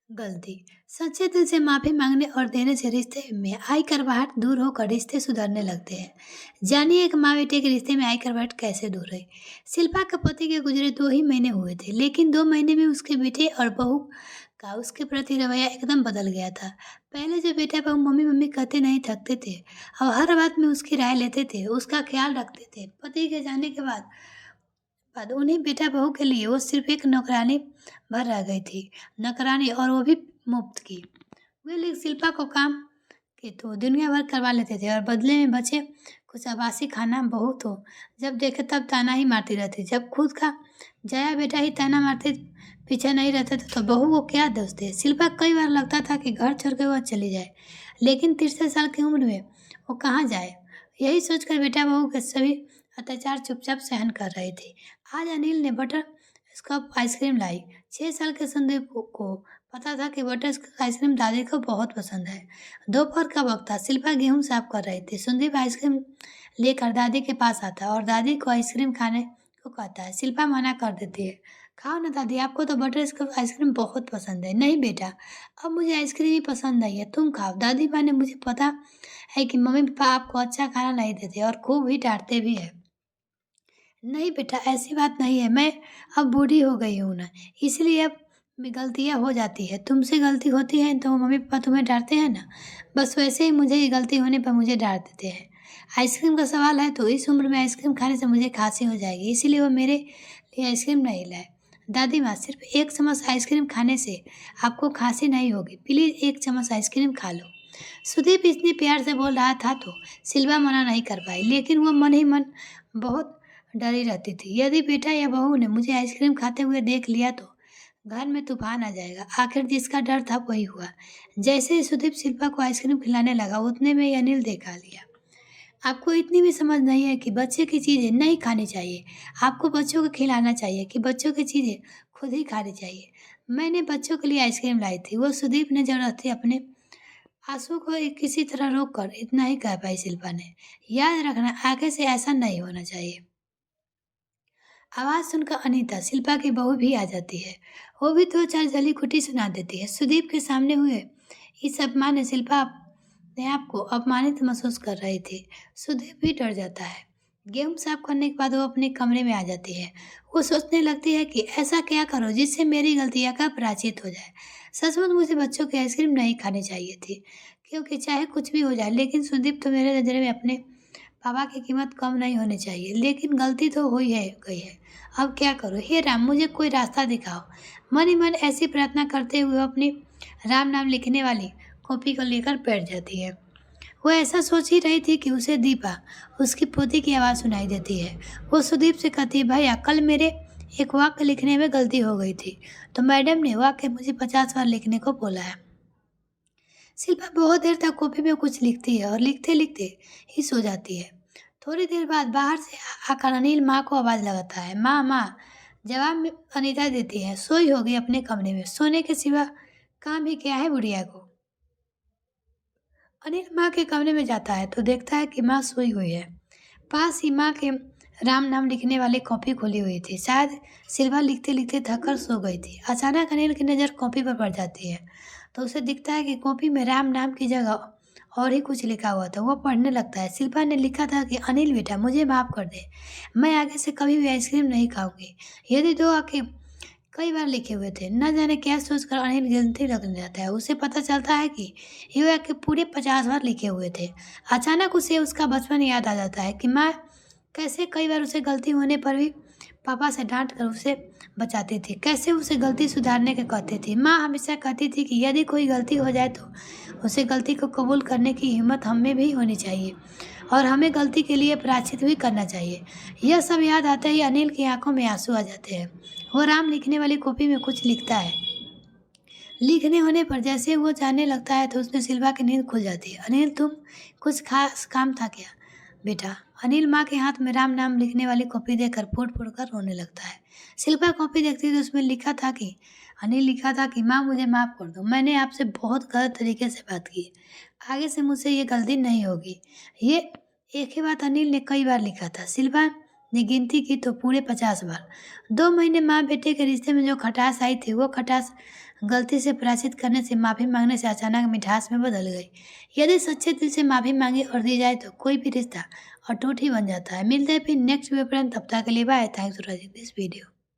गलती। सच्चे दिल से माफी मांगने और देने से रिश्ते में आई करवाहट दूर होकर रिश्ते सुधरने लगते हैं। जानिए एक माँ बेटे के रिश्ते में आई करवाहट कैसे दूर हुई। शिल्पा के पति के गुजरे 2 ही महीने हुए थे, लेकिन 2 महीने में उसके बेटे और बहू का उसके प्रति रवैया एकदम बदल गया था। पहले जो बेटा बहू मम्मी मम्मी कहते नहीं थकते थे, अब हर बात में उसकी राय लेते थे, उसका ख्याल रखते थे। पति के जाने के बाद उन्हीं बेटा बहू के लिए वो सिर्फ एक नौकरानी भर रह गई थी। नौकरानी, और वो भी मुफ्त की। वे लोग शिल्पा को काम के तो दुनिया भर करवा लेते थे और बदले में बचे कुछ आबासी खाना। बहू तो जब देखे तब ताना ही मारती रहती। जब खुद का जया बेटा ही ताना मारते पीछे नहीं रहते थे तो बहू को क्या दोष दे। शिल्पा कई बार लगता था कि घर छोड़ के वह चली जाए, लेकिन 63 साल की उम्र में वो कहाँ जाए। यही सोचकर बेटा बहू के सभी अत्याचार चुपचाप सहन कर रहे थे। आज अनिल ने बटर स्कॉप आइसक्रीम लाई। 6 साल के संदीप को पता था कि बटर स्कॉप आइसक्रीम दादी को बहुत पसंद है। दोपहर का वक्त था, शिल्पा गेहूं साफ कर रही थी। संदीप आइसक्रीम लेकर दादी के पास आता और दादी को आइसक्रीम खाने को कहता है। शिल्पा मना कर देती है। खाओ ना दादी, आपको तो बटर स्कॉप आइसक्रीम बहुत पसंद है। नहीं बेटा, अब मुझे आइसक्रीम ही पसंद नहीं है, तुम खाओ। दादी माँ ने मुझे पता है कि मम्मी पापा आपको अच्छा खाना नहीं देते और खूब ही डांटते भी है। नहीं बेटा, ऐसी बात नहीं है, मैं अब बूढ़ी हो गई हूँ ना, इसलिए अब गलतियाँ हो जाती है। तुमसे गलती होती है तो मम्मी पापा तुम्हें डांटते हैं ना, बस वैसे ही मुझे ये गलती होने पर मुझे डांट देते हैं। आइसक्रीम का सवाल है तो इस उम्र में आइसक्रीम खाने से मुझे खांसी हो जाएगी, इसीलिए वो मेरे लिए आइसक्रीम नहीं लाए। दादी माँ, सिर्फ एक चम्मच आइसक्रीम खाने से आपको खांसी नहीं होगी, प्लीज़ एक चम्मच आइसक्रीम खा लो। सुदीप इतने प्यार से बोल रहा था तो सिल्वा मना नहीं कर पाई, लेकिन वो मन ही मन बहुत डरी रहती थी। यदि बेटा या बहू ने मुझे आइसक्रीम खाते हुए देख लिया तो घर में तूफान आ जाएगा। आखिर जिसका डर था वही हुआ। जैसे ही सुदीप शिल्पा को आइसक्रीम खिलाने लगा, उतने में ही अनिल देखा लिया। आपको इतनी भी समझ नहीं है कि बच्चे की चीज़ें नहीं खानी चाहिए। आपको बच्चों को खिलाना चाहिए कि बच्चों की चीज़ें खुद ही खानी चाहिए। मैंने बच्चों के लिए आइसक्रीम लाई थी। वो सुदीप ने जबरदस्ती अपने आंसू को किसी तरह रोक कर इतना ही कह पाई शिल्पा ने। याद रखना, आगे से ऐसा नहीं होना चाहिए। आवाज़ सुनकर अनीता, शिल्पा की बहू, भी आ जाती है। वो भी 2-4 जली कुटी सुना देती है। सुदीप के सामने हुए इस अपमान ने शिल्पा अपने आप को अपमानित महसूस कर रही थी। सुदीप भी डर जाता है। गेहूं साफ करने के बाद वो अपने कमरे में आ जाती है। वो सोचने लगती है कि ऐसा क्या करो जिससे मेरी गलतियां का प्रायश्चित हो जाए। सचमुच मुझे बच्चों की आइसक्रीम नहीं खानी चाहिए थी, क्योंकि चाहे कुछ भी हो जाए, लेकिन सुदीप तो मेरे नज़र में अपने पापा की कीमत कम नहीं होनी चाहिए। लेकिन गलती तो हुई है गई है, अब क्या करूँ। हे राम, मुझे कोई रास्ता दिखाओ। मन ही मन ऐसी प्रार्थना करते हुए अपनी राम नाम लिखने वाली कॉपी को लेकर बैठ जाती है। वो ऐसा सोच ही रही थी कि उसे दीपा, उसकी पोती की आवाज़ सुनाई देती है। वो सुदीप से कहती है, भैया कल मेरे एक वाक्य लिखने में गलती हो गई थी, तो मैडम ने वाक्य मुझे 50 बार लिखने को बोला है। शिल्पा बहुत देर तक कॉपी में कुछ लिखती है और लिखते लिखते ही सो जाती है। थोड़ी देर बाद बाहर से आकर अनिल माँ को आवाज़ लगाता है। माँ माँ, जवाब में अनीता देती है, सोई होगी अपने कमरे में, सोने के सिवा काम ही क्या है बुढ़िया को। अनिल माँ के कमरे में जाता है तो देखता है कि माँ सोई हुई है। पास ही माँ के राम नाम लिखने वाली कॉपी खुली हुई थी। शायद शिल्पा लिखते लिखते थककर सो गई थी। अचानक अनिल की नज़र कॉपी पर पड़ जाती है तो उसे दिखता है कि कॉपी में राम नाम की जगह और ही कुछ लिखा हुआ था। वो पढ़ने लगता है। शिल्पा ने लिखा था कि अनिल बेटा, मुझे माफ़ कर दे, मैं आगे से कभी भी आइसक्रीम नहीं खाऊंगी। यदि दो आके कई बार लिखे हुए थे। न जाने क्या सोचकर अनिल गिनती लगने जाता है। उसे पता चलता है कि ये वाक्य पूरे 50 बार लिखे हुए थे। अचानक उसे उसका बचपन याद आ जाता है कि माँ कैसे कई बार उसे गलती होने पर भी पापा से डांट कर उसे बचाती थी, कैसे उसे गलती सुधारने के कहती थी। माँ हमेशा कहती थी कि यदि कोई गलती हो जाए तो उसे गलती को कबूल करने की हिम्मत हमें भी होनी चाहिए और हमें गलती के लिए प्रायश्चित भी करना चाहिए। यह सब याद आते ही अनिल की आंखों में आंसू आ जाते हैं। वो राम लिखने वाली कॉपी में कुछ लिखता है। लिखने होने पर जैसे वो जाने लगता है तो उसमें शिल्पा की नींद खुल जाती है। अनिल, तुम कुछ खास काम था क्या बेटा? अनिल माँ के हाथ में राम नाम लिखने वाली कॉपी देखकर फूट फूट कर रोने लगता है। शिल्पा कॉपी देखती तो उसमें लिखा था कि अनिल लिखा था कि माँ मुझे माफ़ कर दो, मैंने आपसे बहुत गलत तरीके से बात की, आगे से मुझसे ये गलती नहीं होगी। ये एक ही बात अनिल ने कई बार लिखा था। शिल्पा ने गिनती की तो पूरे 50 बार। 2 महीने माँ बेटे के रिश्ते में जो खटास आई थी वो खटास गलती से पराजित करने से माफ़ी मांगने से अचानक मिठास में बदल गई। यदि सच्चे दिल से माफ़ी मांगी और दी जाए तो कोई भी रिश्ता अटूट ही बन जाता है। मिलते हैं फिर नेक्स्ट वीडियो पर, तब तक के लिए bye. Thanks for watching this video.